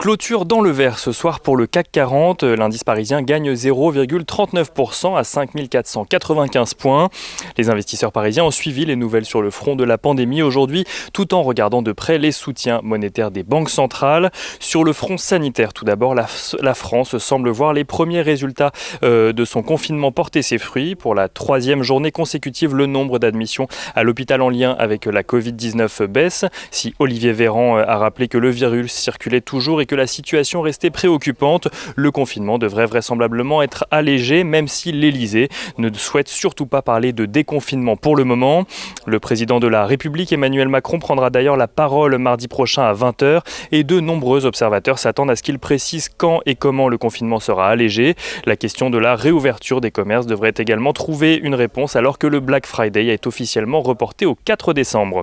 Clôture dans le vert ce soir pour le CAC 40. L'indice parisien gagne 0,39% à 5 495 points. Les investisseurs parisiens ont suivi les nouvelles sur le front de la pandémie aujourd'hui, tout en regardant de près les soutiens monétaires des banques centrales. Sur le front sanitaire, tout d'abord, la France semble voir les premiers résultats de son confinement porter ses fruits. Pour la troisième journée consécutive, le nombre d'admissions à l'hôpital en lien avec la Covid-19 baisse. Si Olivier Véran a rappelé que le virus circulait toujours et que la situation restait préoccupante, le confinement devrait vraisemblablement être allégé, même si l'Elysée ne souhaite surtout pas parler de déconfinement pour le moment. Le président de la République, Emmanuel Macron, prendra d'ailleurs la parole mardi prochain à 20h et de nombreux observateurs s'attendent à ce qu'il précise quand et comment le confinement sera allégé. La question de la réouverture des commerces devrait également trouver une réponse alors que le Black Friday est officiellement reporté au 4 décembre.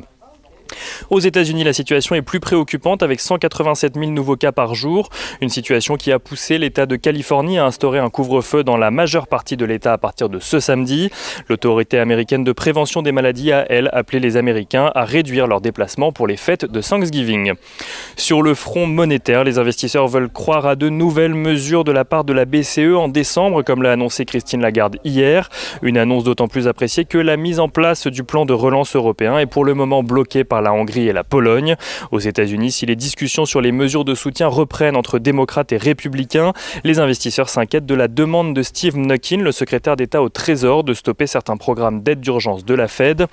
Aux États-Unis, la situation est plus préoccupante avec 187 000 nouveaux cas par jour. Une situation qui a poussé l'État de Californie à instaurer un couvre-feu dans la majeure partie de l'État à partir de ce samedi. L'autorité américaine de prévention des maladies a, elle, appelé les Américains à réduire leurs déplacements pour les fêtes de Thanksgiving. Sur le front monétaire, les investisseurs veulent croire à de nouvelles mesures de la part de la BCE en décembre, comme l'a annoncé Christine Lagarde hier. Une annonce d'autant plus appréciée que la mise en place du plan de relance européen est pour le moment bloquée par la Hongrie et la Pologne. Aux États-Unis, si les discussions sur les mesures de soutien reprennent entre démocrates et républicains, les investisseurs s'inquiètent de la demande de Steve Mnuchin, le secrétaire d'État au Trésor, de stopper certains programmes d'aide d'urgence de la Fed.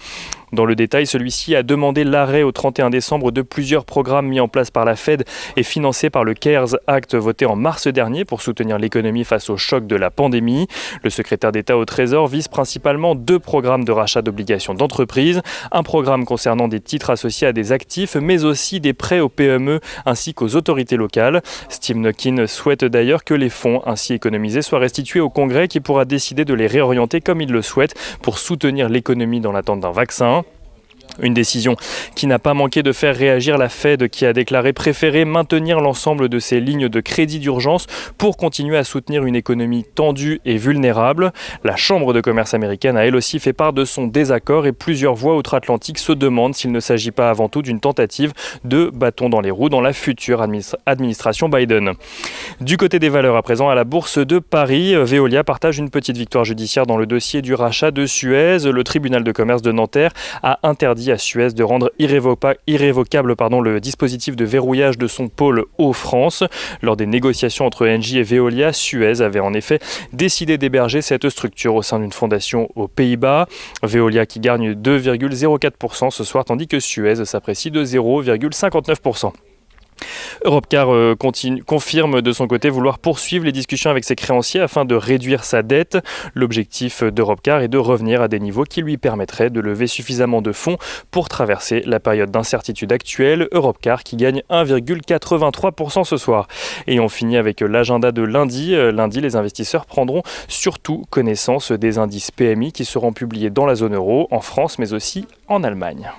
Dans le détail, celui-ci a demandé l'arrêt au 31 décembre de plusieurs programmes mis en place par la Fed et financés par le CARES Act voté en mars dernier pour soutenir l'économie face au choc de la pandémie. Le secrétaire d'État au Trésor vise principalement 2 programmes de rachat d'obligations d'entreprise, un programme concernant des titres associés à des actifs, mais aussi des prêts aux PME ainsi qu'aux autorités locales. Steve Mnuchin souhaite d'ailleurs que les fonds ainsi économisés soient restitués au Congrès qui pourra décider de les réorienter comme il le souhaite pour soutenir l'économie dans l'attente d'un vaccin. Une décision qui n'a pas manqué de faire réagir la Fed qui a déclaré préférer maintenir l'ensemble de ses lignes de crédit d'urgence pour continuer à soutenir une économie tendue et vulnérable. La Chambre de commerce américaine a elle aussi fait part de son désaccord et plusieurs voix outre-Atlantique se demandent s'il ne s'agit pas avant tout d'une tentative de bâton dans les roues dans la future administration Biden. Du côté des valeurs à présent, à la bourse de Paris, Veolia partage une petite victoire judiciaire dans le dossier du rachat de Suez. Le tribunal de commerce de Nanterre a interdit à Suez de rendre irrévocable le dispositif de verrouillage de son pôle Eau-France. Lors des négociations entre Engie et Veolia, Suez avait en effet décidé d'héberger cette structure au sein d'une fondation aux Pays-Bas. Veolia qui gagne 2,04% ce soir, tandis que Suez s'apprécie de 0,59%. Europcar confirme de son côté vouloir poursuivre les discussions avec ses créanciers afin de réduire sa dette. L'objectif d'Europcar est de revenir à des niveaux qui lui permettraient de lever suffisamment de fonds pour traverser la période d'incertitude actuelle. Europcar qui gagne 1,83% ce soir. Et on finit avec l'agenda de lundi. Lundi, les investisseurs prendront surtout connaissance des indices PMI qui seront publiés dans la zone euro, en France mais aussi en Allemagne.